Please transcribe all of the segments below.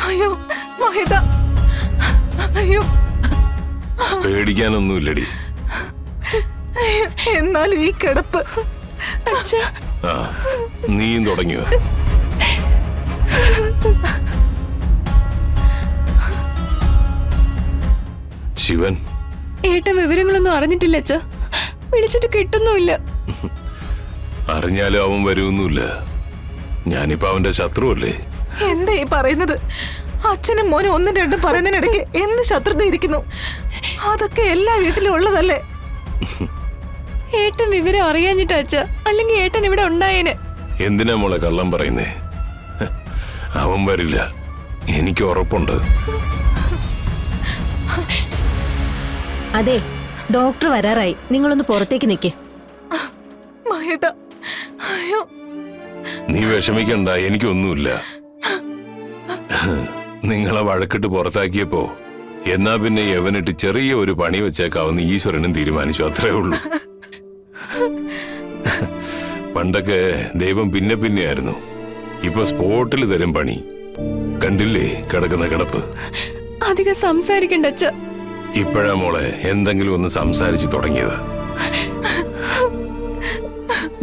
അയ്യോ മഹേട്ടാ, അയ്യോ. പേടിക്കാനൊന്നുമില്ലടി. എന്നാലും ഈ കിടപ്പ്. ആ, നീയും തുടങ്ങിയോ? ശിവൻ ഏട്ടൻ വിവരങ്ങളൊന്നും അറിഞ്ഞിട്ടില്ല അച്ഛാ. വിളിച്ചിട്ട് കിട്ടുന്നുമില്ല. അറിഞ്ഞാലും അവൻ വരുമൊന്നുമില്ല. ഞാനിപ്പോ അവന്റെ ശത്രുവല്ലേ. എന്താ ഈ പറയുന്നത്? അച്ഛനും മോനും ഒന്നും രണ്ടും പറയുന്നതിനിടയ്ക്ക് എന്ത് ശത്രുത ഇരിക്കുന്നു? അതൊക്കെ എല്ലാ വീട്ടിലും ഉള്ളതല്ലേ. ഏട്ടൻ വിവരം അറിയാഞ്ഞിട്ടാ അച്ഛാ, അല്ലെങ്കിൽ ഏട്ടൻ ഇവിടെ ഉണ്ടായേനെ. എന്തിനാ മോളെ കള്ളം പറയുന്നേ? അവൻ വരില്ല, എനിക്ക് ഉറപ്പുണ്ട്. അതെ, ഡോക്ടർ വരാറായി. നിങ്ങളൊന്ന് പുറത്തേക്ക് നിൽക്കേ. മഹേട്ടാ, അയ്യോ. നീ വിഷമിക്കണ്ട, എനിക്കൊന്നുമില്ല. നിങ്ങളെ വഴക്കിട്ട് പുറത്താക്കിയപ്പോ എന്നാ പിന്നെ യവനിട്ട് ചെറിയ ഒരു പണി വെച്ചേക്കാവുന്ന ഈശ്വരനും തീരുമാനിച്ചു, അത്രേ ഉള്ളൂ. പണ്ടൊക്കെ ദൈവം പിന്നെ പിന്നെയായിരുന്നു. ഇപ്പൊ സ്പോട്ടിൽ തരും പണി. കണ്ടില്ലേ കിടക്കുന്ന കിടപ്പ്? അധികം സംസാരിക്കണ്ട അച്ഛാ. ഇപ്പോഴാ മോളെ എന്തെങ്കിലും ഒന്ന് സംസാരിച്ചു തുടങ്ങിയത്.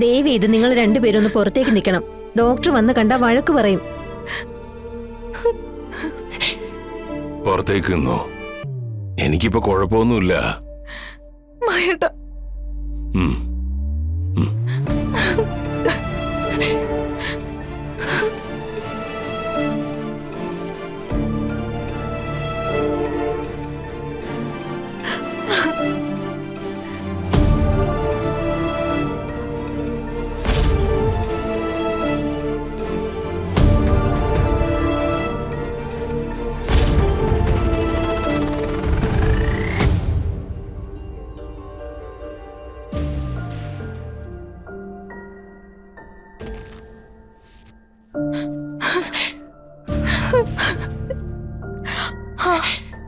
ദേവി, ഇത് നിങ്ങൾ രണ്ടുപേരും ഒന്ന് പുറത്തേക്ക് നിൽക്കണം. ഡോക്ടർ വന്ന് കണ്ട വഴക്ക് പറയും. പുറത്തേക്ക് നിന്നോ? എനിക്കിപ്പോ കുഴപ്പമൊന്നുമില്ല. മഹേട്ടാ,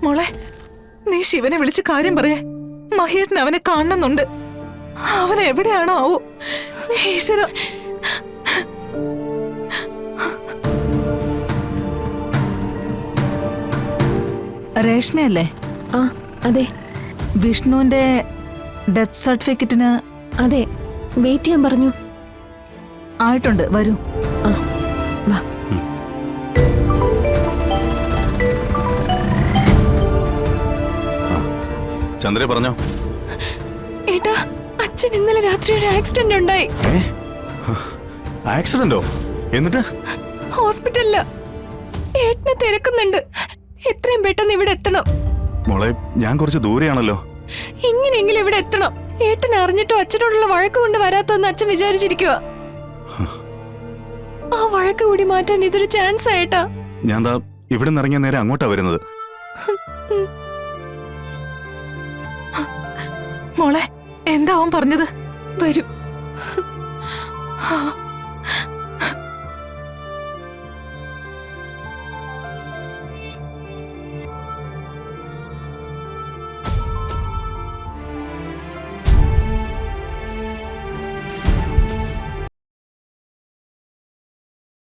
മോളെ, നീ ശിവനെ വിളിച്ച് കാര്യം പറയേ. മഹേട്ടൻ അവനെ കാണുന്നുണ്ട്. അവൻ എവിടെയാണോ ആവോ. ഈശ്വര. രേഷ്മയല്ലേ? ആ അതെ. വിഷ്ണുവിന്റെ ഡെത്ത് സർട്ടിഫിക്കറ്റിന് അതെ, വെയിറ്റ് ചെയ്യാൻ പറഞ്ഞു. ആയിട്ടുണ്ട്, വരൂ. ആ വാ. ചന്ദ്ര പറഞ്ഞോ. ഏട്ടാ, അച്ഛൻ ഇന്നലെ രാത്രി ഒരു ആക്സിഡന്റ് ഉണ്ടായി. ആക്സിഡന്റോ? എന്നിട്ട്? ഹോസ്പിറ്റലില് ഏട്ടനെ തിരക്കുന്നുണ്ട്. എത്രയും പെട്ടെന്ന് ഇവിടെ എത്തണം. മോളെ, ഞാൻ കുറച്ച് ദൂരെയാണല്ലോ. എങ്ങനെയെങ്കിലും ഇവിടെ എത്തണം. ഏട്ടൻ അറിഞ്ഞിട്ടോ അച്ഛനോടുള്ള വഴക്ക് കൊണ്ട് വരാത്തെന്ന് അച്ഛൻ വിചാരിച്ചിരിക്കുക. ആ വഴക്ക് കൂടി മാറ്റാൻ ഇതൊരു ചാൻസ് ആയിട്ടാ. ഞാൻ ദാ ഇവിടെ നിന്ന് ഇറങ്ങിയ നേരെ അങ്ങോട്ടാ വരുന്നത്. മോളെ, എന്താ അവൻ പറഞ്ഞത്? വരും. ആ